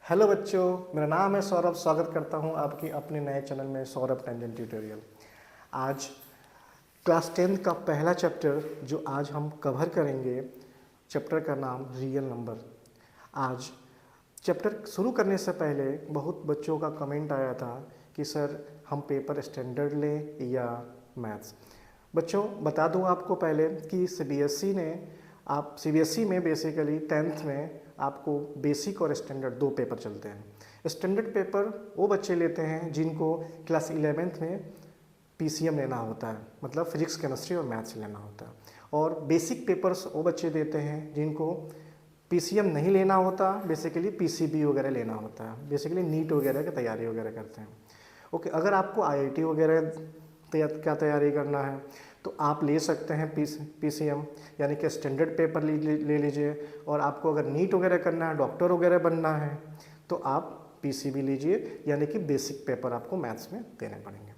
Hello बच्चों, मेरा नाम है सौरभ। स्वागत करता हूं आपके अपने नए चैनल में सौरभ टैंजेंट ट्यूटोरियल। आज क्लास 10 का पहला चैप्टर जो आज हम कवर करेंगे, चैप्टर का नाम रियल नंबर। आज चैप्टर शुरू करने से पहले बहुत बच्चों का कमेंट आया था कि सर हम पेपर स्टैंडर्ड लें या मैथ्स। बच्चों बता दूं आपको पहले कि सीबीएसई में बेसिकली 10th में आपको बेसिक और स्टैंडर्ड दो पेपर चलते हैं। स्टैंडर्ड पेपर वो बच्चे लेते हैं जिनको क्लास 11th में पीसीएम लेना होता है, मतलब फिजिक्स केमिस्ट्री और मैथ्स लेना होता है। और बेसिक पेपर्स वो बच्चे देते हैं जिनको पीसीएम नहीं लेना होता, बेसिकली पीसीबी वगैरह लेना होता है, बेसिकली नीट वगैरह की तैयारी वगैरह करते हैं। ओके, अगर आपको आईआईटी वगैरह क्या तैयारी करना है तो आप ले सकते हैं पीसीएम, यानी कि स्टैंडर्ड पेपर ले लीजिए। और आपको अगर नीट वगैरह करना है, डॉक्टर वगैरह बनना है, तो आप पीसीबी लीजिए, यानी कि बेसिक पेपर आपको मैथ्स में देने पड़ेंगे।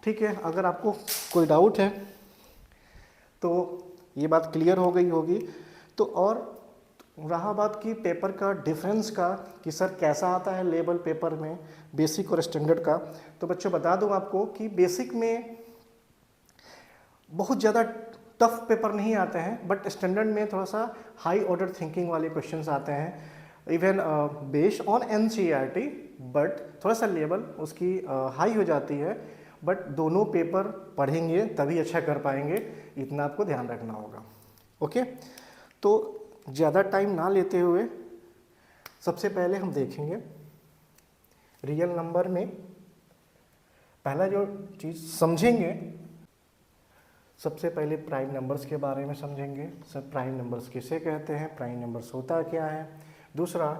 ठीक है, अगर आपको कोई डाउट है तो ये बात क्लियर हो गई होगी। तो और रहा बात की पेपर का डिफरेंस का कि सर कैसा आता है लेवल पेपर में बेसिक और स्टैंडर्ड का, तो बच्चों बता दूं आपको कि बेसिक में बहुत ज़्यादा टफ पेपर नहीं आते हैं, बट स्टैंडर्ड में थोड़ा सा हाई ऑर्डर थिंकिंग वाले क्वेश्चंस आते हैं, even based on NCERT, but थोड़ा सा लेवल उसकी हाई हो जाती है। बट दोनों पेपर पढ़ेंगे तभी अच्छा कर पाएंगे, इतना आपको ध्यान रखना होगा। ओके, तो ज़्यादा टाइम ना लेते हुए सबसे पहले हम देखेंगे रियल नंबर में पहला जो चीज़ समझेंगे, सबसे पहले प्राइम नंबर्स के बारे में समझेंगे। सर प्राइम नंबर्स किसे कहते हैं, प्राइम नंबर्स होता क्या है। दूसरा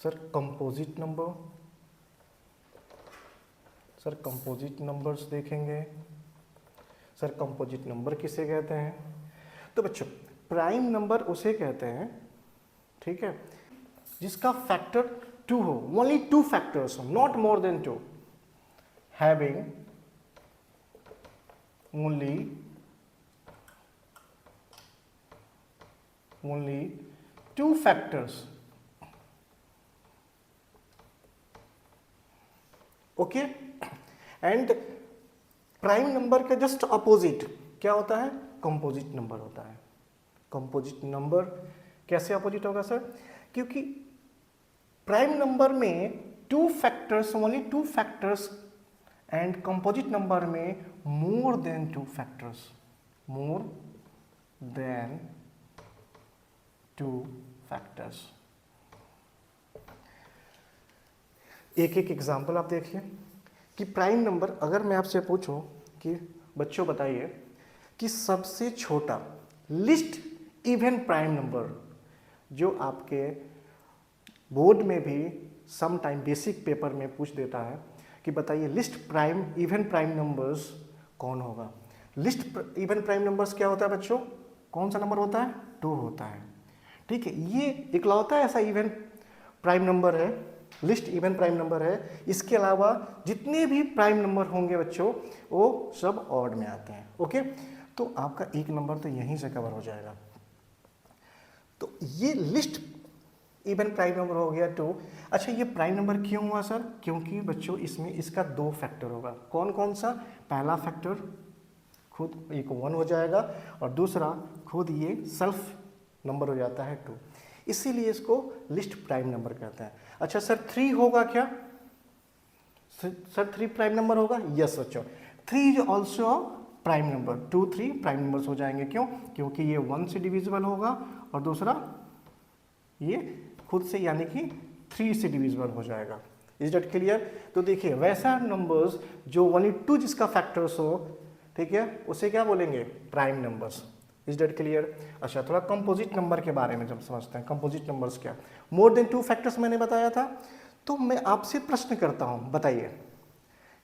sir composite number, sir composite numbers देखेंगे, सर कंपोजिट नंबर किसे कहते हैं। तो बच्चों प्राइम नंबर उसे कहते हैं, ठीक है, जिसका फैक्टर 2 हो, ओनली 2 फैक्टर्स हो, not more than 2, having only 2 factors। Okay, and prime number का जस्ट अपोजिट क्या होता है, कंपोजिट नंबर होता है। कंपोजिट नंबर कैसे अपोजिट होगा सर, क्योंकि प्राइम नंबर में 2 factors, only 2 factors, and composite number में more than 2 factors, more than 2 factors. एक एक एग्जांपल आप देखिए कि प्राइम नंबर, अगर मैं आपसे पूछूं कि बच्चों बताइए कि सबसे छोटा लिस्ट इवन प्राइम नंबर, जो आपके बोर्ड में भी सम टाइम बेसिक पेपर में पूछ देता है कि बताइए list prime even prime numbers कौन होगा। लिस्ट इवन प्राइम नंबर्स क्या होता है बच्चों, कौन सा नंबर होता है, 2 होता है। ठीक है, ये इकलौता ऐसा इवन प्राइम नंबर है, लिस्ट इवन प्राइम नंबर है। इसके अलावा जितने भी प्राइम नंबर होंगे बच्चों वो सब ऑड में आते हैं। ओके, तो आपका एक नंबर तो यहीं से कवर हो जाएगा। तो ये लिस्ट इवन प्राइम नंबर हो गया 2। अच्छा, ये प्राइम नंबर क्यों हुआ सर, क्योंकि बच्चों इसमें इसका 2 फैक्टर होगा। कौन कौन सा, पहला फैक्टर खुद एक 1 हो जाएगा और दूसरा खुद ये सेल्फ नंबर हो जाता है 2, इसीलिए इसको लिस्ट प्राइम नंबर कहते हैं। अच्छा सर 3 होगा क्या, सर 3 प्राइम नंबर होगा, यस बच्चों 3 is also prime number, 2 3 prime numbers हो जाएंगे। क्यों, क्योंकि ये 1 से डिविजिबल होगा और दूसरा ये खुद से यानी कि 3 से डिविजिबल हो जाएगा। Is that clear. तो देखिए वैसा नंबर्स जो ओनली 2 जिसका फैक्टर्स हो, ठीक है, उसे क्या बोलेंगे, prime numbers. Is that clear. अच्छा, थोड़ा कंपोजिट नंबर के बारे में जब समझते हैं, कंपोजिट नंबर्स क्या, मोर देन 2 फैक्टर्स मैंने बताया था। तो मैं आपसे प्रश्न करता हूं, बताइए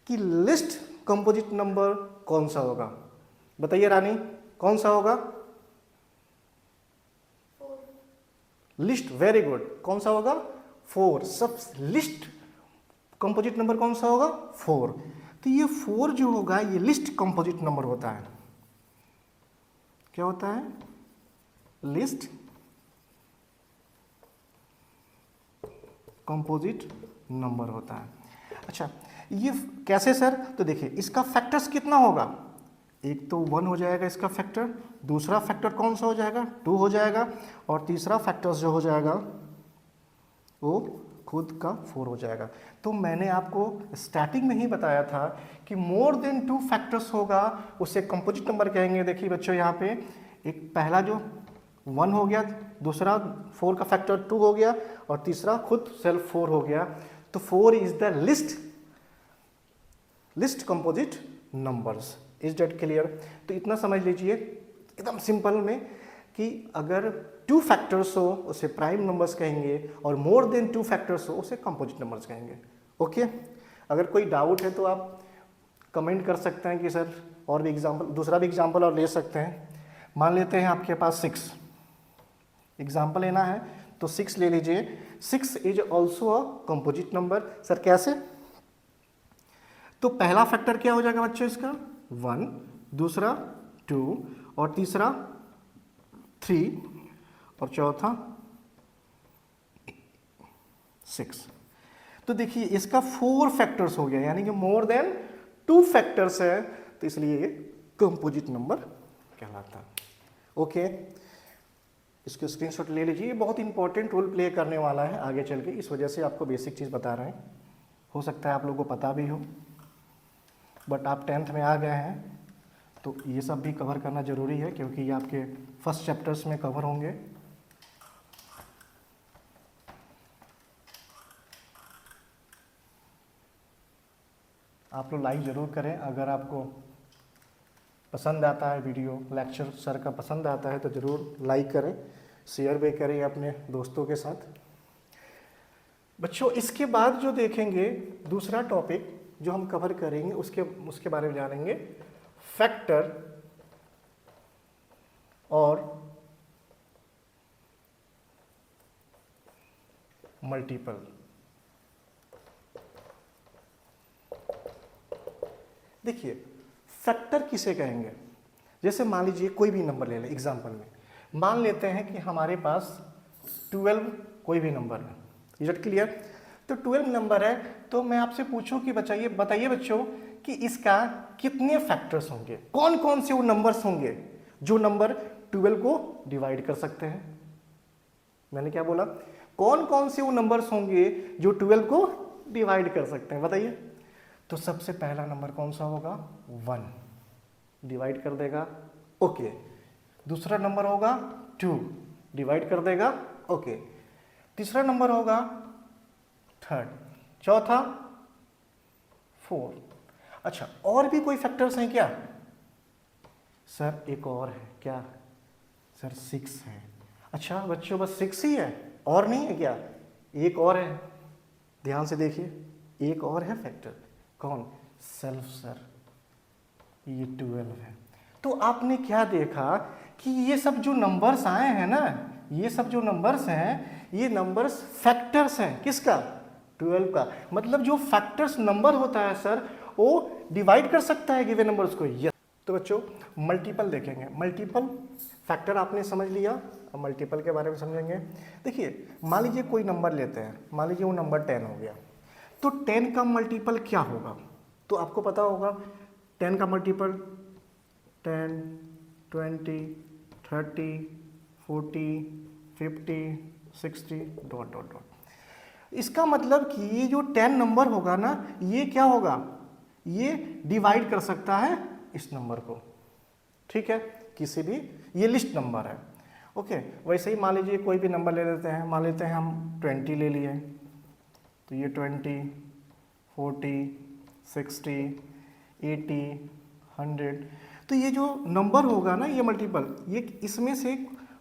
कि लिस्ट कंपोजिट नंबर कौन सा होगा, बताइए रानी कौन सा होगा, लिस्ट, वेरी गुड, कौन सा होगा, 4। सब लिस्ट कंपोजिट नंबर कौन सा होगा, 4। तो ये 4 जो होगा ये लिस्ट कंपोजिट नंबर होता है। क्या होता है, लिस्ट कंपोजिट नंबर होता है। अच्छा, ये कैसे सर? तो देखिए इसका फैक्टर्स कितना होगा, एक तो 1 हो जाएगा इसका फैक्टर, दूसरा फैक्टर कौन सा हो जाएगा 2 हो जाएगा, और तीसरा फैक्टर्स जो हो जाएगा वो खुद का 4 हो जाएगा। तो मैंने आपको स्टार्टिंग में ही बताया था कि मोर देन 2 फैक्टर्स होगा उसे कंपोजिट नंबर कहेंगे। देखिए बच्चों यहाँ पे एक पहला जो 1 हो गया, दूसरा 4 का फैक्टर 2 हो गया, और तीसरा खुद सेल्फ 4 हो गया। तो 4 is the least composite numbers. Is that clear? तो इतना समझ लीजिए एकदम सिंपल में कि अगर 2 फैक्टर्स हो उसे प्राइम नंबर्स कहेंगे, और मोर देन 2 फैक्टर्स हो उसे कंपोजिट नंबर्स कहेंगे। ओके, अगर कोई डाउट है तो आप कमेंट कर सकते हैं कि सर और भी एग्जांपल, दूसरा भी एग्जांपल और ले सकते हैं। मान लेते हैं आपके पास 6 एग्जांपल लेना है तो 6 ले लीजिए। 6 is also a composite number. Sir कैसे? तो पहला फैक्टर क्या हो जाएगा बच्चों इसका 1, दूसरा 2, और तीसरा 3, और चौथा 6। तो देखिए इसका 4 फैक्टर्स हो गया, यानी कि मोर देन 2 फैक्टर्स है, तो इसलिए ये कंपोजिट नंबर कहलाता है। ओके, इसके स्क्रीनशॉट ले लीजिए। ये बहुत इंपॉर्टेंट रोल प्ले करने वाला है आगे चल के, इस वजह से आपको बेसिक चीज़ बता रहे हैं। हो सकता है आप लोगों को पता भी हो, बट आप 10th में आ गए हैं तो ये सब भी कवर करना ज़रूरी है, क्योंकि ये आपके फर्स्ट चैप्टर्स में कवर होंगे। आप लोग लाइक ज़रूर करें, अगर आपको पसंद आता है वीडियो लेक्चर सर का पसंद आता है तो ज़रूर लाइक करें, शेयर भी करें अपने दोस्तों के साथ। बच्चों इसके बाद जो देखेंगे दूसरा टॉपिक जो हम कवर करेंगे उसके बारे में जानेंगे, फैक्टर और मल्टीपल। देखिए फैक्टर किसे कहेंगे? जैसे मान लीजिए कोई भी नंबर ले लें, एग्जाम्पल में मान लेते हैं कि हमारे पास 12 कोई भी नंबर है। Is it clear? तो 12 नंबर है, तो मैं आपसे पूछूं कि बताइए बच्चों कि इसका कितने फैक्टर्स होंगे, कौन कौन से वो नंबर्स होंगे जो नंबर 12 को डिवाइड कर सकते हैं। मैंने क्या बोला? कौन कौन से वो नंबर्स होंगे जो 12 को डिवाइड कर सकते हैं, बताइए। तो सबसे पहला नंबर कौन सा होगा 1, डिवाइड कर देगा, ओके। दूसरा नंबर होगा 2, डिवाइड कर देगा, ओके। तीसरा नंबर होगा 3, चौथा 4। अच्छा, और भी कोई फैक्टर्स हैं क्या? सर एक और है, क्या सर? 6 है। अच्छा बच्चों बस 6 ही है, और नहीं है क्या? एक और है, ध्यान से देखिए, एक और है फैक्टर। कौन? सेल्फ सर, ये 12 है। तो आपने क्या देखा कि ये सब जो नंबर्स आए हैं ना, ये सब जो नंबर्स हैं, ये नंबर्स फैक्टर्स हैं। किसका? 12 का। मतलब जो फैक्टर्स नंबर होता है सर वो डिवाइड कर सकता है गिवन नंबर्स को। यस। तो बच्चों मल्टीपल देखेंगे। मल्टीपल फैक्टर आपने समझ लिया, अब मल्टीपल के बारे में समझेंगे। देखिए मान लीजिए कोई नंबर लेते हैं, मान लीजिए वो नंबर 10 हो गया, तो 10 का मल्टीपल क्या होगा? तो आपको पता होगा 10 का मल्टीपल 10, 20, 30, 40, 50, 60 ... इसका मतलब कि ये जो 10 नंबर होगा ना, ये क्या होगा? ये डिवाइड कर सकता है इस नंबर को, ठीक है, किसी भी, ये लिस्ट नंबर है। ओके, वैसे ही मान लीजिए कोई भी नंबर ले लेते हैं, मान लेते हैं हम 20 ले लिए, तो ये 20, 40, 60, 80, 100, तो ये जो नंबर होगा ना, ये मल्टीपल, ये इसमें से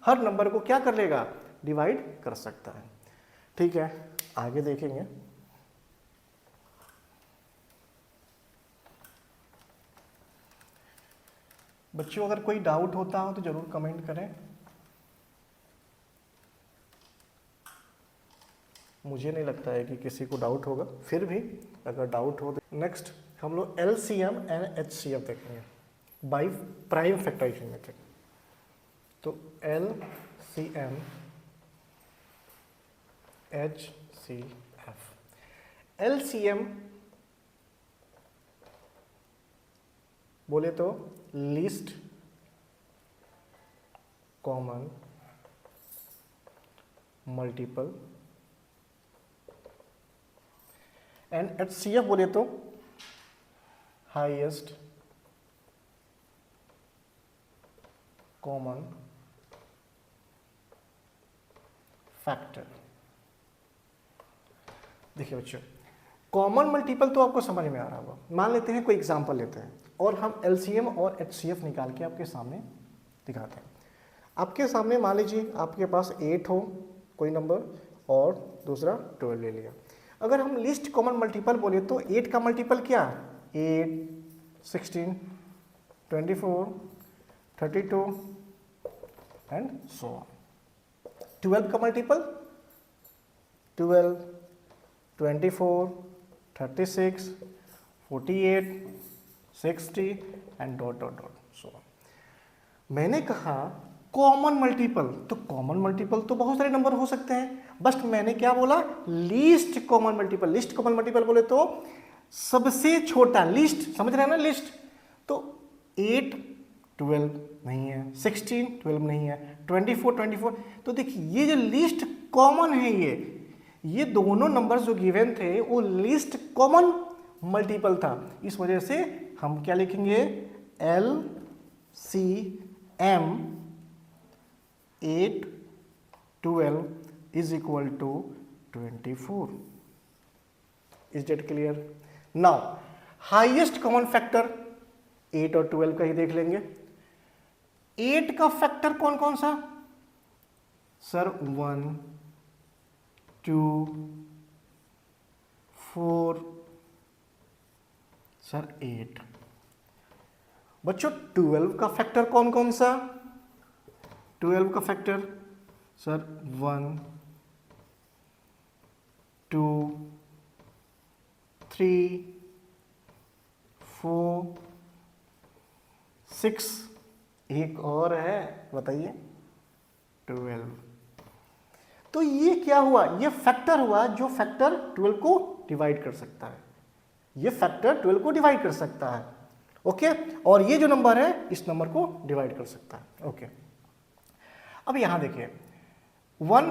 हर नंबर को क्या कर लेगा? डिवाइड कर सकता है। ठीक है, आगे देखेंगे। बच्चों अगर कोई डाउट होता हो तो जरूर कमेंट करें, मुझे नहीं लगता है कि किसी को डाउट होगा, फिर भी अगर डाउट हो तो। नेक्स्ट हम लोग LCM एंड HCF देखेंगे बाई प्राइम फैक्टराइजेशन मेथड। तो LCM HCF एफ। एलसीएम बोले तो least common multiple, and HCF बोले तो हाईएस्ट कॉमन फैक्टर। देखिए बच्चों, कॉमन मल्टीपल तो आपको समझ में आ रहा होगा। मान लेते हैं कोई एग्जांपल लेते हैं और हम एलसीएम और एचसीएफ निकाल के आपके सामने दिखाते हैं। आपके सामने मान लीजिए आपके पास 8 हो कोई नंबर और दूसरा 12 ले लिया। अगर हम लिस्ट कॉमन मल्टीपल बोले तो 8 का मल्टीपल क्या, 8, 16, 24, 32 एंड सो ऑन। 12 का multiple 12, 24, 36, 48, 60 and dot dot dot so on. मैंने कहा कॉमन मल्टीपल, तो कॉमन मल्टीपल तो बहुत सारे नंबर हो सकते हैं, बस मैंने क्या बोला, least common multiple. List common multiple बोले तो सबसे छोटा, लिस्ट समझ रहे हैं ना, लिस्ट। तो 8 12 नहीं है, 16 12 नहीं है, 24 24। तो देखिए ये जो लिस्ट कॉमन है, ये दोनों नंबर्स जो गिवन थे वो लिस्ट कॉमन मल्टीपल था। इस वजह से हम क्या लिखेंगे, L C M 8 12 is equal to 24। Is that clear? Now highest common factor 8 और 12 का ही देख लेंगे। 8 का फैक्टर कौन कौन सा सर, 1 2 4 सर 8। बच्चों 12 का फैक्टर कौन कौन सा, 12 का फैक्टर सर 1 2 3 4 6, एक और है, बताइए 12। तो ये क्या हुआ, ये फैक्टर हुआ जो फैक्टर 12 को डिवाइड कर सकता है। ये फैक्टर 12 को डिवाइड कर सकता है, ओके। और ये जो नंबर है इस नंबर को डिवाइड कर सकता है, ओके। अब यहां देखिए 1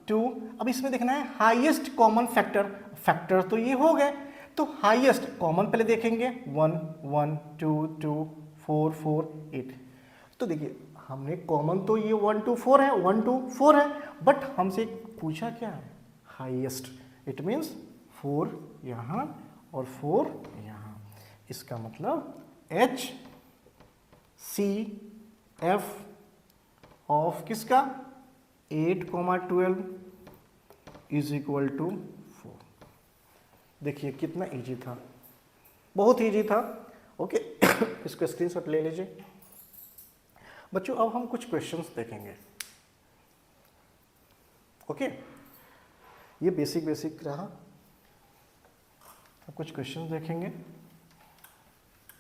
2, अब इसमें देखना है हाईएस्ट कॉमन फैक्टर। फैक्टर तो ये हो गए, तो हाईएस्ट कॉमन पहले देखेंगे, 1 1 2 2 4 4 8। तो देखिए हमने कॉमन तो ये 1 2 4 है, 1 2 4 है, बट हमसे पूछा क्या है, हाईएस्ट। इट मीन्स 4 यहाँ और 4 यहाँ। इसका मतलब एच सी एफ ऑफ किसका, 8 12 इज इक्वल टू 4। देखिए कितना इजी था, बहुत इजी था, ओके। इसको स्क्रीनशॉट ले लीजिए बच्चों। अब हम कुछ क्वेश्चंस देखेंगे, ओके। ये बेसिक रहा। अब कुछ क्वेश्चंस देखेंगे,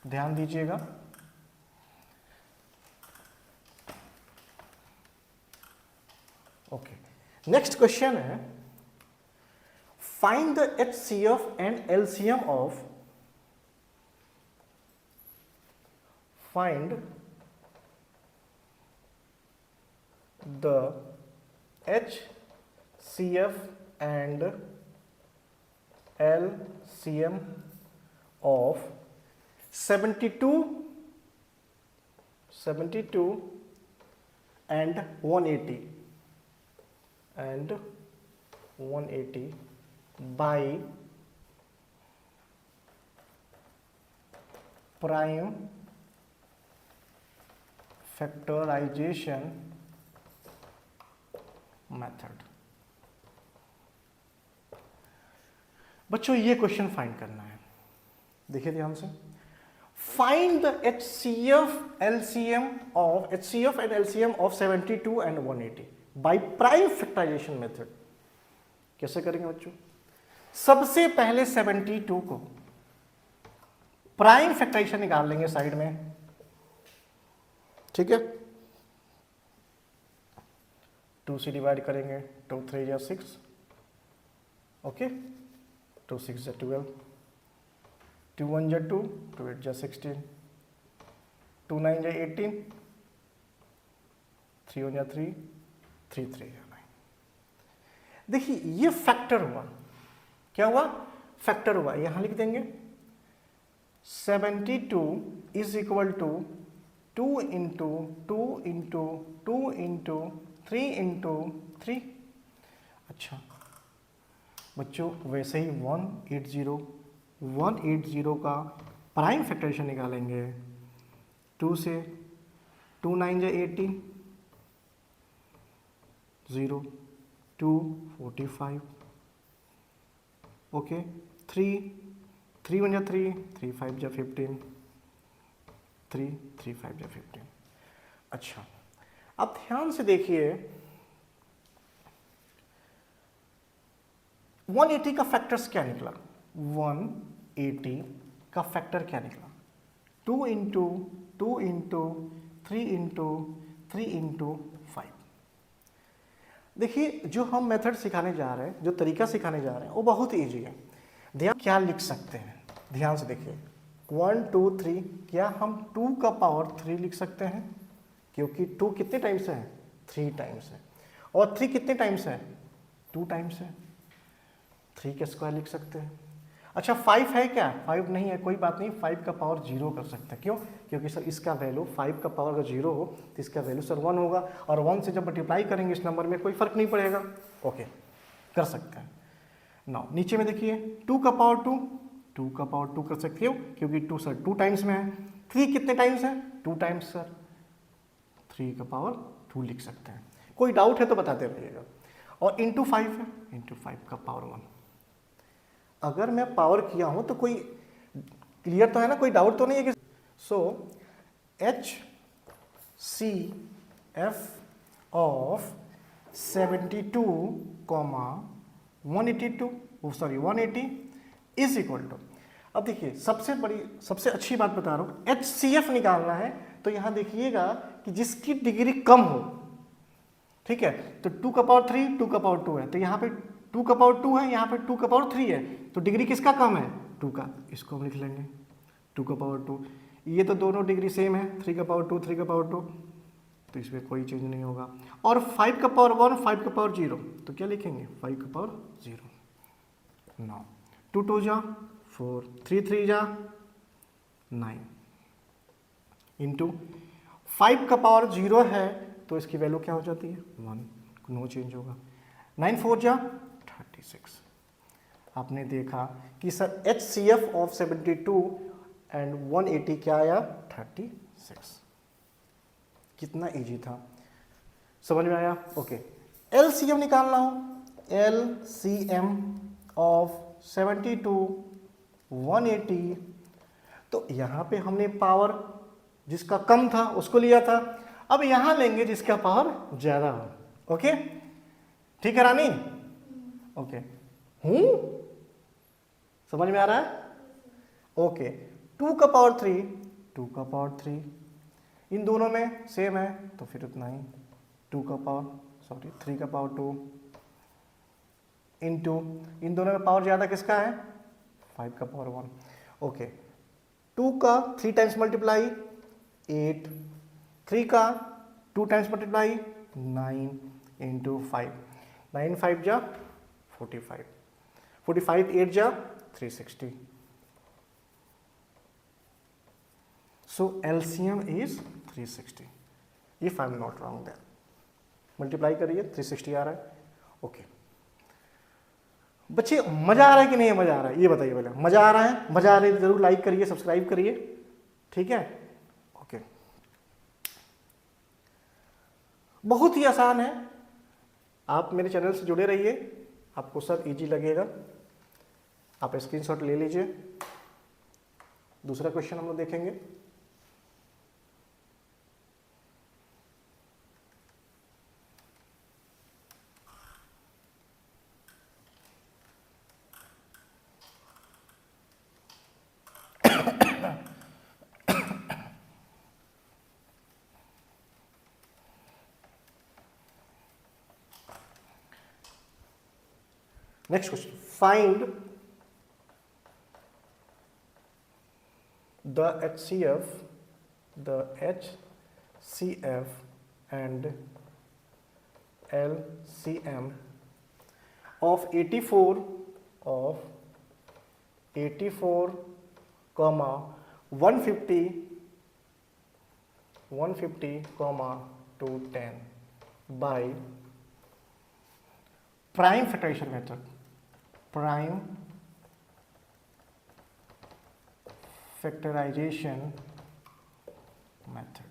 ध्यान दीजिएगा। ओके, नेक्स्ट क्वेश्चन है, find the HCF and LCM of, find the HCF and LCM of 72 and 180 by prime factorization method. बच्चों ये क्वेश्चन फाइंड करना है, देखिए ध्यान से। Find the HCF LCM of, HCF and LCM of 72 and 180 by prime factorisation method. कैसे करेंगे बच्चों, सबसे पहले 72 को प्राइम फैक्टराइजेशन निकाल लेंगे साइड में, ठीक है। 2 से डिवाइड करेंगे, 2 3 या 6, ओके, 2 6 जा 12, 2 1 जा 2, 2 8 जा 16, 2 9 जा 18, 3 1 जा 3, 3 3 जा 9। देखिए ये फैक्टर हुआ, क्या हुआ? फैक्टर हुआ। यहां लिख देंगे 72 is equal to 2 into 2 into 2 into 3 into 3। अच्छा बच्चों, वैसे ही 180 का प्राइम फैक्टराइजेशन निकालेंगे। 2 से 2 9 जा 18, 0 2 45, ओके, 3 1 जा 3, 3 5 जा 15, 3 3 5 जा 15। अच्छा अब ध्यान से देखिए 180 का फैक्टर्स क्या निकला? 180 का फैक्टर क्या निकला? 2 इंटू 2 इंटू 3 इंटू 3 इंटू 5। देखिए जो हम मेथड सिखाने जा रहे हैं, जो तरीका सिखाने जा रहे हैं वो बहुत ईजी है। ध्यान क्या लिख सकते हैं, ध्यान से देखिए 1 2 3, क्या हम 2 का पावर 3 लिख सकते हैं? क्योंकि 2 कितने टाइम्स है? 3 टाइम्स है। और 3 कितने टाइम्स है? 2 टाइम्स है। 3 का स्क्वायर लिख सकते हैं। अच्छा 5 है क्या? 5 नहीं है, कोई बात नहीं, 5 का पावर 0 कर सकते हैं। क्यों? क्योंकि सर इसका वैल्यू 5 का पावर अगर 0 हो तो इसका वैल्यू सर 1 होगा, और 1 से जब मल्टीप्लाई करेंगे इस नंबर में कोई फर्क नहीं पड़ेगा। ओके, कर सकते हैं। नाउ नीचे में देखिए 2 का पावर 2, 2 का पावर 2 कर सकते हो क्योंकि 2 सर 2 टाइम्स में है। 3 कितने टाइम्स है? 2 टाइम्स सर, 3 का पावर 2 लिख सकते हैं। कोई डाउट है तो बताते रहिएगा। और इंटू 5 है, इंटू 5 का पावर 1। अगर मैं पावर किया हूं तो कोई क्लियर तो है ना, कोई डाउट तो नहीं है कि so HCF of 72 180 is equal to, अब देखिए सबसे अच्छी बात बता रहा हूं, HCF निकालना है तो यहां देखिएगा कि जिसकी डिग्री कम हो, ठीक है, तो 2 का पावर 3 2 का पावर 2 है, तो यहाँ पे 2 का पावर 2 है, यहाँ पे 2 का पावर 3 है, तो डिग्री किसका कम है? 2 का। इसको हम लिख लेंगे 2 का पावर 2। ये तो दोनों डिग्री सेम है, 3 का पावर 2 3 का पावर 2, तो इसमें कोई चेंज नहीं होगा। और 5 का पावर 1 5 का पावर 0, तो क्या लिखेंगे? 5 का पावर 0। नाउ 2 2 जा 4, 3 3 जा 9, इंटू 5 का पावर 0 है तो इसकी वैल्यू क्या हो जाती है? 1, नो चेंज होगा। 9 4 जा 36। आपने देखा कि सर HCF ऑफ 72 एंड 180 क्या आया? 36। कितना इजी था, समझ में आया? ओके, LCM निकालना हो, LCM ऑफ 72 180, तो यहां पे हमने पावर जिसका कम था उसको लिया था, अब यहां लेंगे जिसका पावर ज्यादा हो। ओके ठीक है रानी? ओके हूं, समझ में आ रहा है? ओके 2 का पावर 3 2 का पावर 3, इन दोनों में सेम है तो फिर उतना ही, 3 का पावर 2 इंटू, इन दोनों में पावर ज्यादा किसका है? 5 का पावर 1। ओके 2 का 3 टाइम्स मल्टीप्लाई 8, 3 का 2 टाइम्स मल्टीप्लाई 9 इंटू 5, 9 5 जा 45, 45 8 जा 360। So LCM is 360 if I am not wrong there. Multiply करिए 360 आ रहा है। ओके बच्चे मजा आ रहा है कि नहीं मजा आ रहा है ये बताइए पहले। मजा आ रहा है? मजा आ रही है तो जरूर लाइक करिए, सब्सक्राइब करिए, ठीक है? ओके बहुत ही आसान है, आप मेरे चैनल से जुड़े रहिए, आपको सब इजी लगेगा। आप स्क्रीनशॉट ले लीजिए। दूसरा क्वेश्चन हम लोग देखेंगे। Next question, find the HCF and LCM of 84 comma 150 comma 210 by prime factorization method. Prime factorization method.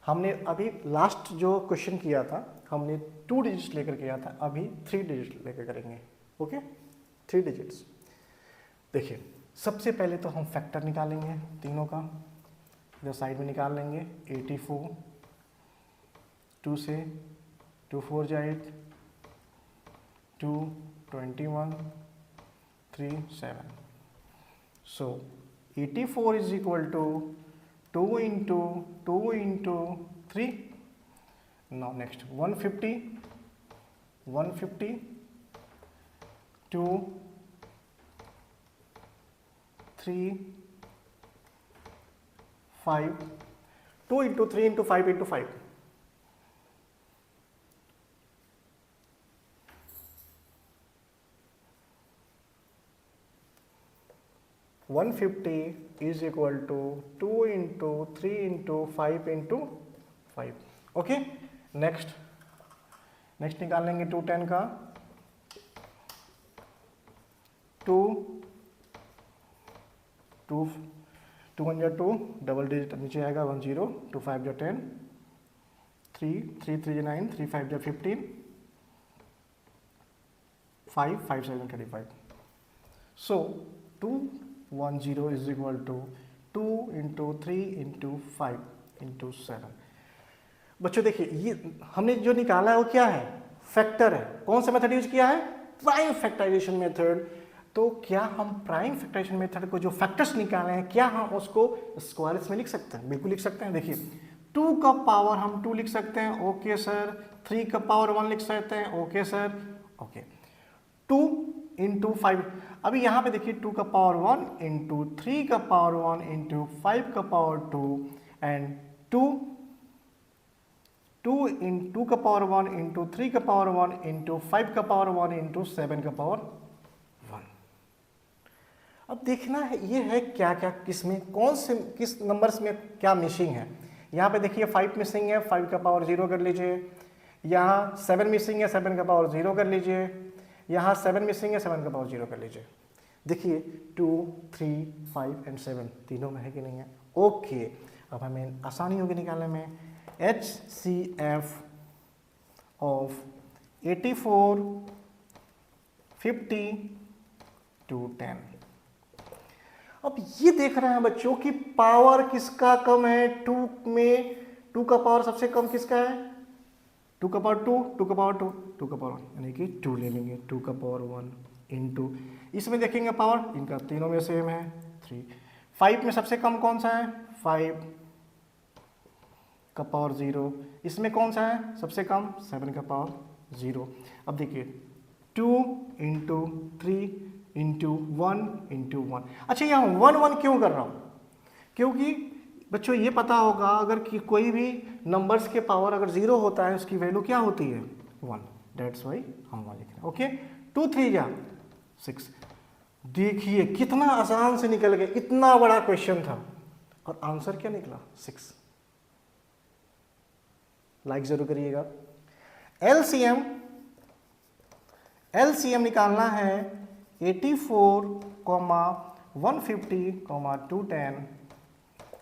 हमने अभी लास्ट जो क्वेश्चन किया था हमने 2 डिजिट्स लेकर किया था, अभी 3 डिजिट लेकर करेंगे। Okay, 3 digits. देखिए सबसे पहले तो हम फैक्टर निकालेंगे तीनों का, इधर साइड में निकाल लेंगे। 84, 2 से 2 4 जा 8, 2 21 3 7। So 84 is equal to 2 into 2 into 3. Now next 150 2 3 5 2 into 3 into 5 into 5. 150 is equal to 2 into 3 into 5 into 5. Okay, next निकाल लेंगे 210 का। 2 1 जा 2, डबल डिजिट नीचे आएगा 1 0, 2 5 जा 10, 3 3 जा 9, 3 5 जा 15, 5 5 7 35। सो 2 1 0 is equal to 2 into 3 into 5 into 7। बच्चों देखिए ये हमने जो निकाला है वो क्या है, फैक्टर है। कौन सा मेथड यूज किया है, प्राइम फैक्टराइजेशन मेथड। तो क्या हम प्राइम फैक्टराइजेशन मेथड को जो फैक्टर्स निकाले हैं क्या हम उसको स्क्वायर्स में लिख सकते हैं? बिल्कुल लिख सकते हैं। देखिए 2 का पावर हम 2 लिख सकते हैं, ओके सर। 3 का पावर 1 लिख सकते हैं, ओके सर। ओके 2 इंटू 5, अभी यहाँ पे देखिए 2 का पावर 1 इंटू 3 का पावर 1 इंटू 5 का पावर 2 एंड 2 2 का पावर 1 इंटू 3 का पावर 1 इंटू 5 का पावर 1 इंटू 7 का पावर 1। अब देखना है ये है क्या क्या, किस में कौन से किस नंबर्स में क्या मिसिंग है। यहाँ पे देखिए 5 मिसिंग है, 5 का पावर 0 कर लीजिए। यहाँ 7 मिसिंग है, 7 का पावर 0 कर लीजिए। यहाँ 7 मिसिंग है, 7 का पावर 0 कर लीजिए। देखिए 2 3 5 एंड 7 तीनों में है कि नहीं है। ओके, अब हमें आसानी होगी निकालने में। HCF of 84 50 210। अब ये देख रहे हैं बच्चों कि पावर किसका कम है 2 में। 2 का पावर सबसे कम किसका है, 2 का पावर 2, 2 का पावर 2, 2 का पावर 1, यानी कि 2 ले लेंगे। 2 का पावर 1 इंटू, इसमें देखेंगे पावर इनका तीनों में सेम है 3। 5 में सबसे कम कौन सा है, 5 का पावर 0। इसमें कौन सा है सबसे कम, 7 का पावर 0। अब देखिए 2 इंटू 3 इंटू 1 इंटू 1। अच्छा यहाँ 1 1 क्यों कर रहा हूँ, क्योंकि बच्चों ये पता होगा अगर कि कोई भी नंबर्स के पावर अगर 0 होता है उसकी वैल्यू क्या होती है 1, दैट्स वाई हम 1 लिख रहे हैं। ओके 2 3 जा 6। देखिए कितना आसान से निकल गया, इतना बड़ा क्वेश्चन था और आंसर क्या निकला 6। लाइक जरूर करिएगा। एलसीएम निकालना है 84, 150, 210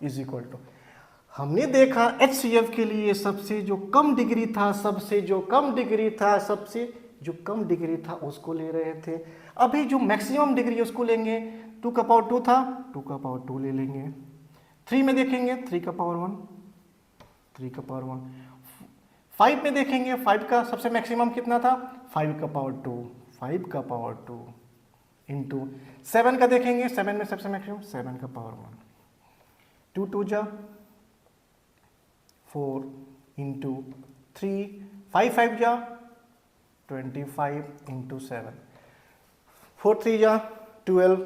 इज इक्वल टू, हमने देखा HCF के लिए सबसे जो कम डिग्री था उसको ले रहे थे। अभी जो मैक्सिमम डिग्री है उसको लेंगे। 2 का पावर 2 था, 2 का पावर 2 ले लेंगे। 3 में देखेंगे 3 का पावर 1, 3 का पावर 1। 5 में देखेंगे 5 का सबसे मैक्सिमम कितना था, 5 का पावर 2, 5 का पावर 2 इंटू 7 का देखेंगे 7 में सबसे मैक्सिमम 7 का पावर 1। 2 2 जा 4 इंटू 3, 5 5 जा 25 इंटू 7, 4 3 जा 12,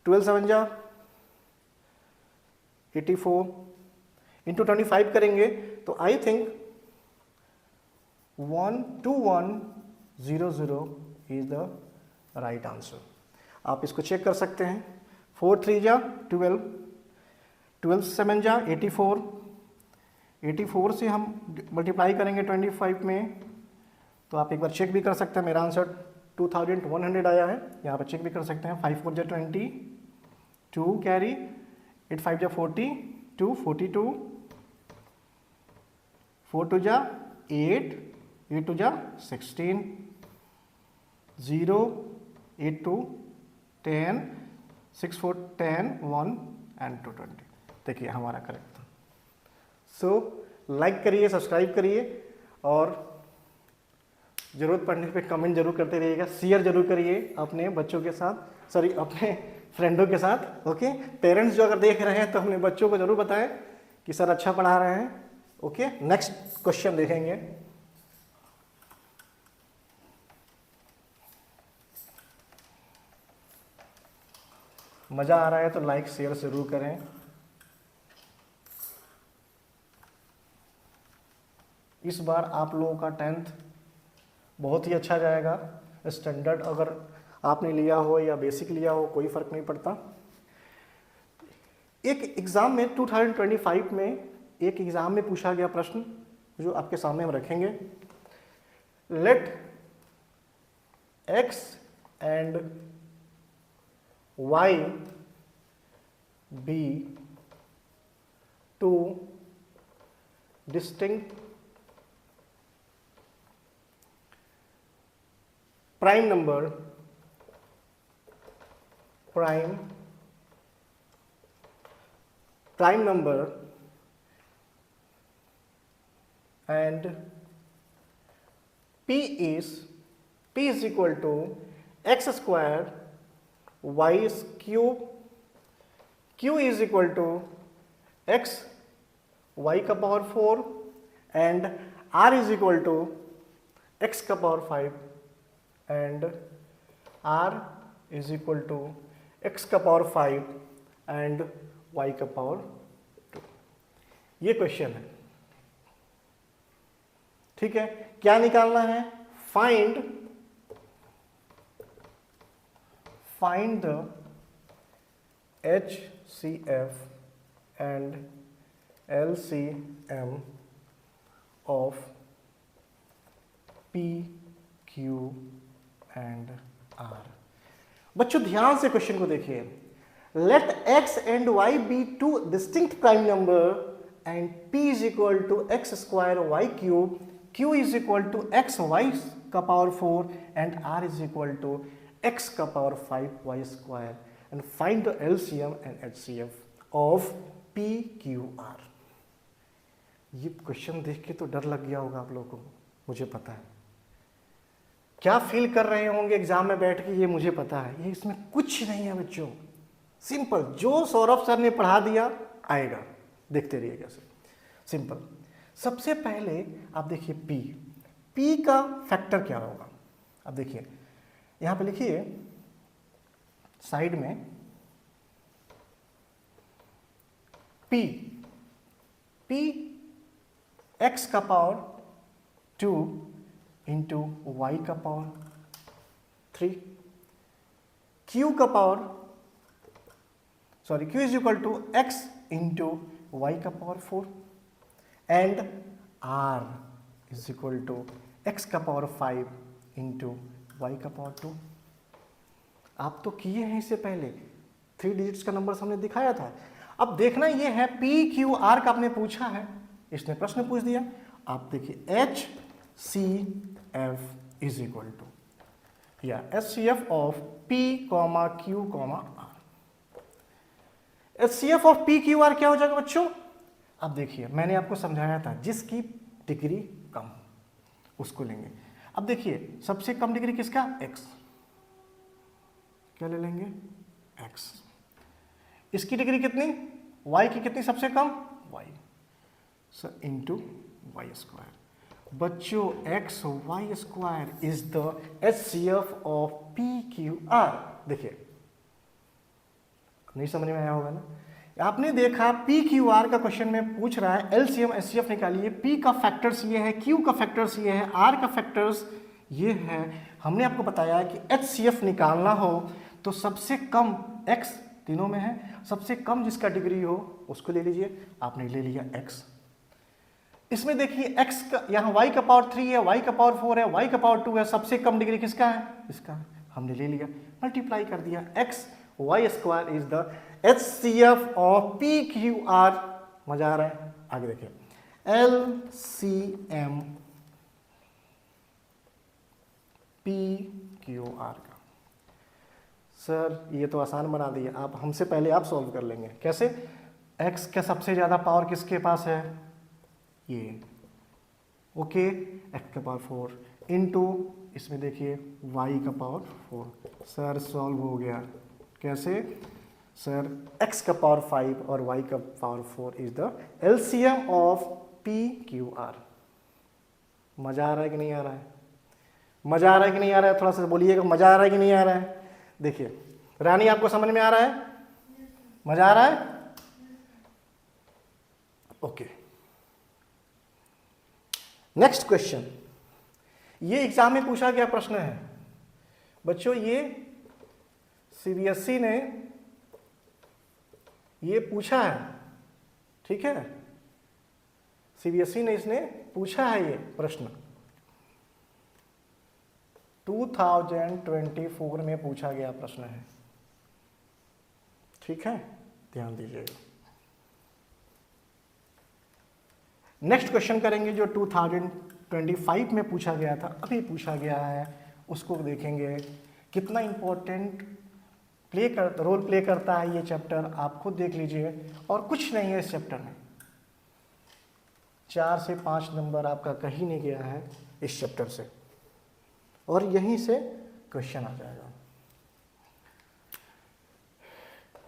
12 7 जा 84 इंटू 25 करेंगे तो I think 12100 is the right answer. आप इसको चेक कर सकते हैं। 4 3 जा 12, 12 7 जा 84, 84 से हम मल्टीप्लाई करेंगे 25 में, तो आप एक बार चेक भी कर सकते हैं। मेरा आंसर 2100 आया है, यहाँ पर चेक भी कर सकते हैं। 5 4 जा 20, 2 कैरी, 8 5 जा 40, 2 42, 4 2 जा 8, 8 2 जा 16, 0 8 2 10, 6 4 10, 1 एंड 2 20। देखिए हमारा करेक्ट था। सो लाइक करिए, सब्सक्राइब करिए और ज़रूरत पड़ने पे कमेंट जरूर करते रहिएगा। शेयर जरूर करिए अपने बच्चों के साथ, सॉरी अपने फ्रेंडों के साथ। ओके, पेरेंट्स जो अगर देख रहे हैं तो अपने बच्चों को जरूर बताएं कि सर अच्छा पढ़ा रहे हैं। ओके, नेक्स्ट क्वेश्चन देखेंगे। मज़ा आ रहा है तो लाइक शेयर जरूर करें। इस बार आप लोगों का 10th बहुत ही अच्छा जाएगा। स्टैंडर्ड अगर आपने लिया हो या बेसिक लिया हो कोई फ़र्क नहीं पड़ता। एक एग्ज़ाम में 2025 में एक एग्ज़ाम में पूछा गया प्रश्न जो आपके सामने हम रखेंगे। Let x and y be two distinct prime number and p is equal to x square y cube, q is equal to x y का power 4 and r is equal to x का power 5 and r is equal to x का power 5 and y का power 2। ये question है, ठीक है। क्या निकालना है? Find the HCF and LCM of P, Q and R। बच्चों ध्यान से क्वेश्चन को देखिए। Let x and y be two distinct prime number and P is equal to x square y cube, Q is equal to x y का power 4 and R is equal to x का power 5 y square and find the LCM and HCF of P, Q, R। ये question देख के तो डर लग गया होगा आप लोगों को, मुझे पता है। क्या फील कर रहे होंगे एग्जाम में बैठ के, ये मुझे पता है। ये इसमें कुछ नहीं है बच्चों, सिंपल जो सौरभ सर ने पढ़ा दिया आएगा, देखते रहिए कैसे सिंपल। सबसे पहले आप देखिए P का फैक्टर क्या होगा। अब देखिए यहाँ पे लिखिए साइड में P x का पावर 2 इंटू वाई का पावर 3, Q का power Q is equal to x into Y का power 4 and R is equal to x का पावर 5 इंटू वाई का पावर 2। आप तो किए हैं इससे पहले, 3 डिजिट्स का नंबर हमने दिखाया था। अब देखना ये है PQR का आपने पूछा है, इसने प्रश्न पूछ दिया। आप देखिए HCF इज इक्वल टू या HCF of P, Q, R। HCF of PQR क्या हो जाएगा बच्चों? अब देखिए मैंने आपको समझाया था, जिसकी डिग्री कम उसको लेंगे। अब देखिए सबसे कम डिग्री किसका? X। क्या ले लेंगे? X। इसकी डिग्री कितनी? Y की कितनी सबसे कम? Y। So into Y square. बच्चों X Y square is the HCF of PQR। देखिए नहीं समझ में आया होगा ना, आपने देखा PQR का क्वेश्चन में पूछ रहा है LCM HCF निकालिए, P का फैक्टर्स ये है, Q का फैक्टर्स ये है, R का फैक्टर्स ये है। हमने आपको बताया कि HCF निकालना हो तो सबसे कम X तीनों में है, सबसे कम जिसका डिग्री हो उसको ले लीजिए, आपने ले लिया X। इसमें देखिए x का यहाँ y का पावर 3 है, y का पावर 4 है, y का पावर 2 है, सबसे कम डिग्री किसका है, इसका है। हमने ले लिया, मल्टीप्लाई कर दिया, x y square is the HCF of PQR। मजा आ रहा है, आगे देखिए LCM PQR का। सर ये तो आसान बना दिया आप, हमसे पहले आप सॉल्व कर लेंगे। कैसे? x का सबसे ज्यादा पावर किसके पास है, ये ओके, x का पावर 4 इंटू इसमें देखिए y का पावर 4। सर सॉल्व हो गया। कैसे? सर x का पावर 5 और y का power 4 is the LCM of PQR। मजा आ रहा है कि नहीं आ रहा है? मजा आ रहा है कि नहीं आ रहा है? थोड़ा सा बोलिएगा, मजा आ रहा है कि नहीं आ रहा है? देखिए रानी आपको समझ में आ रहा है? मजा आ रहा है? ओके नेक्स्ट क्वेश्चन, ये एग्जाम में पूछा गया प्रश्न है बच्चों, ये CBSE ने ये पूछा है, ठीक है, CBSE ने इसने पूछा है ये प्रश्न 2024 में पूछा गया प्रश्न है, ठीक है, ध्यान दीजिएगा। नेक्स्ट क्वेश्चन करेंगे जो 2025 में पूछा गया था, अभी पूछा गया है, उसको देखेंगे कितना इंपॉर्टेंट रोल प्ले करता है ये चैप्टर, आप खुद देख लीजिए। और कुछ नहीं है इस चैप्टर में, 4 से 5 नंबर आपका कहीं नहीं गया है इस चैप्टर से, और यहीं से क्वेश्चन आ जाएगा।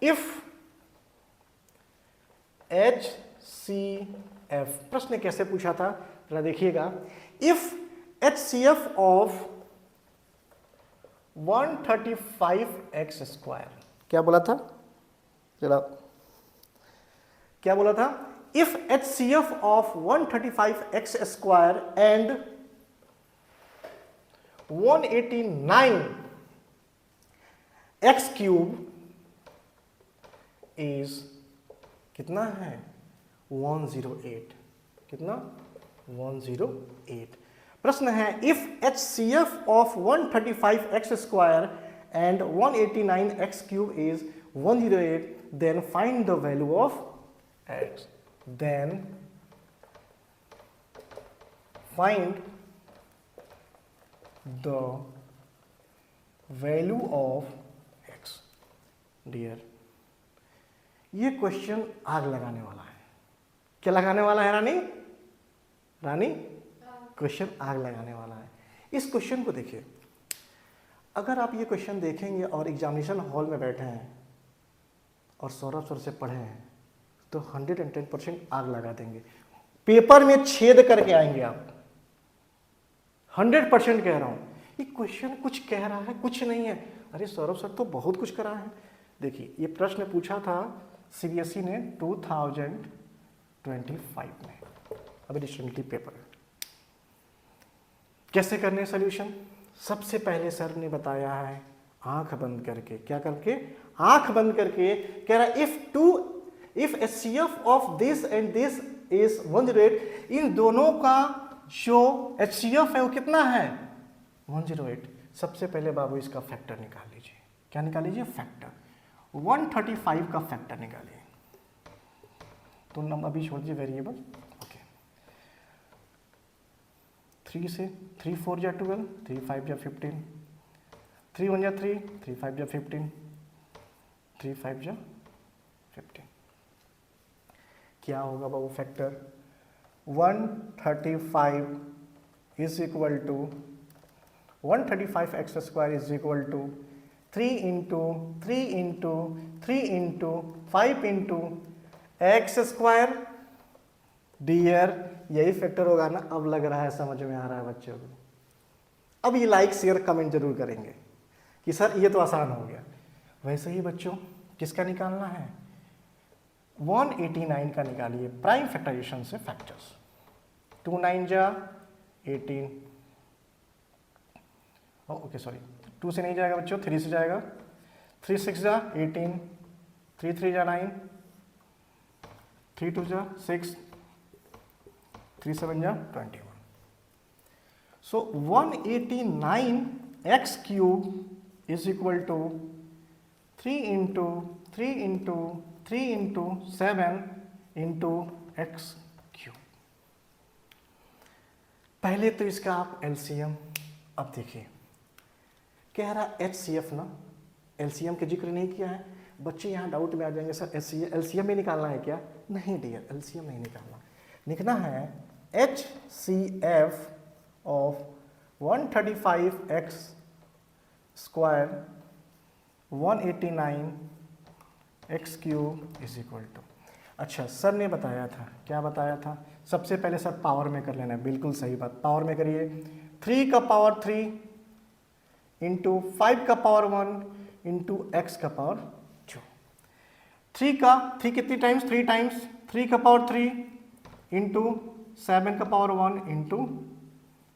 इफ HCF, प्रश्न कैसे पूछा था जरा देखिएगा, if HCF of 135x square, क्या बोला था जरा, क्या बोला था? If HCF of 135x square and 189x cube is कितना है 108, कितना 108। प्रश्न है if HCF of 135x square and 189x cube is 108 then find the value of x, then find the value of x। Dear ये question आग लगाने वाला है। क्या लगाने वाला है रानी? रानी क्वेश्चन आग लगाने वाला है। इस क्वेश्चन को देखिए, अगर आप ये क्वेश्चन देखेंगे और एग्जामिनेशन हॉल में बैठे हैं और सौरभ सर से पढ़े हैं तो 110% आग लगा देंगे, पेपर में छेद करके आएंगे आप, 100% कह रहा हूं। ये क्वेश्चन कुछ कह रहा है, कुछ नहीं है। अरे सौरभ सर तो बहुत कुछ करा है। देखिए ये प्रश्न पूछा था CBSE ने 2025 में, अभी रिसेंटली पेपर है। कैसे करने सॉल्यूशन? सबसे पहले सर ने बताया है आंख बंद करके, क्या करके? आंख बंद करके कह रहा है if HCF of this and this is 108, इन दोनों का जो HCF है वो कितना है 108। सबसे पहले बाबू इसका फैक्टर निकाल लीजिए। क्या निकाल लीजिए? फैक्टर 135 का फैक्टर निकालिए। तो नंबर अभी छोड़ दीजिए वेरिएबल, ओके। 3 से 3 4 जा 12, 3 5 जा 15, 3 1 जा 3, 3 5 जा 15, 3 5 जा 15। क्या होगा बाबू factor? 135 is equal to 135x square is equal to 3 into 3 into 3 into 5 into X square. Dear यही फैक्टर होगा ना। अब लग रहा है समझ में आ रहा है बच्चों को। अब ये लाइक शेयर कमेंट जरूर करेंगे कि सर ये तो आसान हो गया। वैसे ही बच्चों किसका निकालना है, 189 का निकालिए प्राइम फैक्टराइजेशन से फैक्टर्स। 2 9 जा 18, ओके सॉरी 2 से नहीं जाएगा बच्चों, 3 से जाएगा। 3 6 जा 18, 3 3 जा 9, 3 2 जा 6, 3 7 जा 21। So 189x cube is equal to 3 into 3 into 3 into 7 into x cube। पहले तो इसका आप LCM, अब देखिए कह रहा HCF ना, LCM का जिक्र नहीं किया है। बच्चे यहाँ डाउट में आ जाएंगे सर LCM में निकालना है क्या? नहीं डियर, LCM नहीं निकालना, लिखना है HCF of 135x square 189x cube is equal to। अच्छा सर ने बताया था, क्या बताया था? सबसे पहले सर पावर में कर लेना है, बिल्कुल सही बात, पावर में करिए। 3 का पावर 3 इंटू 5 का पावर 1 इंटू x का पावर 2। 3 कितनी टाइम्स? 3 टाइम्स 3 का पावर 3 इंटू 7 का पावर 1 इंटू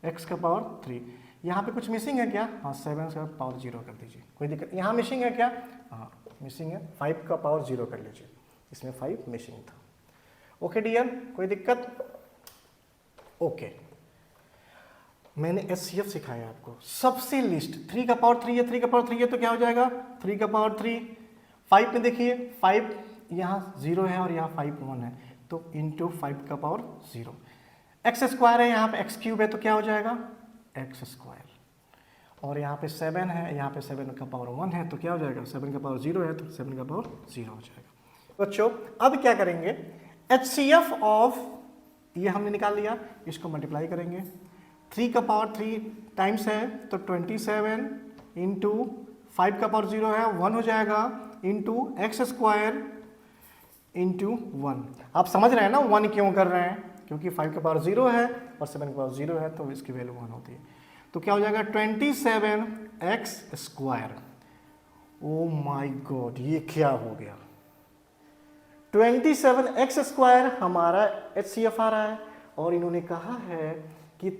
x का पावर 3। यहाँ पे कुछ मिसिंग है क्या? हाँ 7 का पावर 0 कर दीजिए, कोई दिक्कत? यहाँ मिसिंग है क्या? हाँ मिसिंग है, 5 का पावर 0 कर लीजिए, इसमें 5 मिसिंग था। ओके डियर, कोई दिक्कत? ओके मैंने HCF सिखाया आपको, सबसे लिस्ट 3 का पावर 3 है, 3 का पावर 3 है तो क्या हो जाएगा? 3 का पावर 3। 5 में देखिए 5 यहाँ 0 है और यहाँ 5 1 है, तो इंटू 5 का पावर 0। एक्स स्क्वायर है, यहाँ पे एक्स क्यूब है तो क्या हो जाएगा? X square. और यहाँ पे 7 है, यहाँ पे 7 का पावर 1 है तो क्या हो जाएगा? 7 का पावर 0 है तो 7 का पावर 0 हो जाएगा। बच्चों अब क्या करेंगे? HCF ऑफ, ये हमने निकाल लिया, इसको मल्टीप्लाई करेंगे। 3 का पावर 3 टाइम्स है तो 27 इंटू 5 का पावर 0 है 1 हो जाएगा, इंटू एक्स स्क्वायर इंटू 1। आप समझ रहे हैं ना 1 क्यों कर रहे हैं? क्योंकि 5 का पावर 0 है और 7 का पावर 0 है तो इसकी वैल्यू 1 होती है। तो क्या हो जाएगा? 27x square. Oh my God, ये क्या हो गया? 27x स्क्वायर हमारा HCF आ रहा है और इन्होंने कहा है कि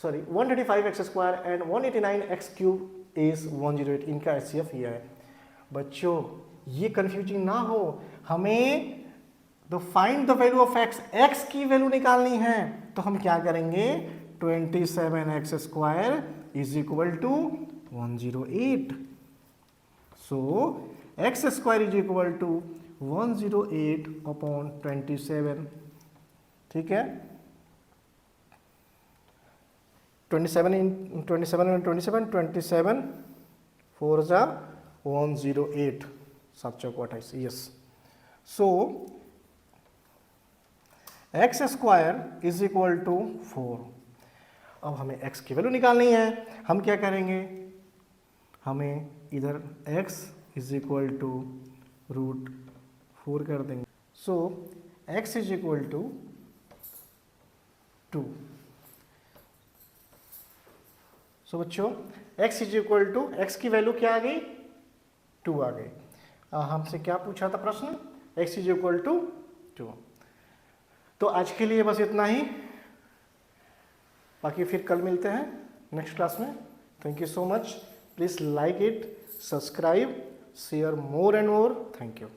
135x square and 189x cube is 108, इनका HCF ये है। बच्चों ये कंफ्यूजिंग ना हो, हमें तो find the value of x, x की वैल्यू निकालनी है। तो हम क्या करेंगे? 27x square is equal to 108। So x square is equal to 108 upon 27, ठीक है? 27 4 जा 108, 7 चौक 28, yes. So X square is equal to 4। अब हमें x की वैल्यू निकालनी है, हम क्या करेंगे? हमें इधर x इज इक्वल टू √4 कर देंगे। So x is equal to 2। So बच्चों x is equal to, x की वैल्यू क्या आ गई? 2 आ गई। हमसे क्या पूछा था प्रश्न? x is equal to 2। तो आज के लिए बस इतना ही, बाकी फिर कल मिलते हैं नेक्स्ट क्लास में। Thank you so much, please like it, subscribe, share more and more. Thank you.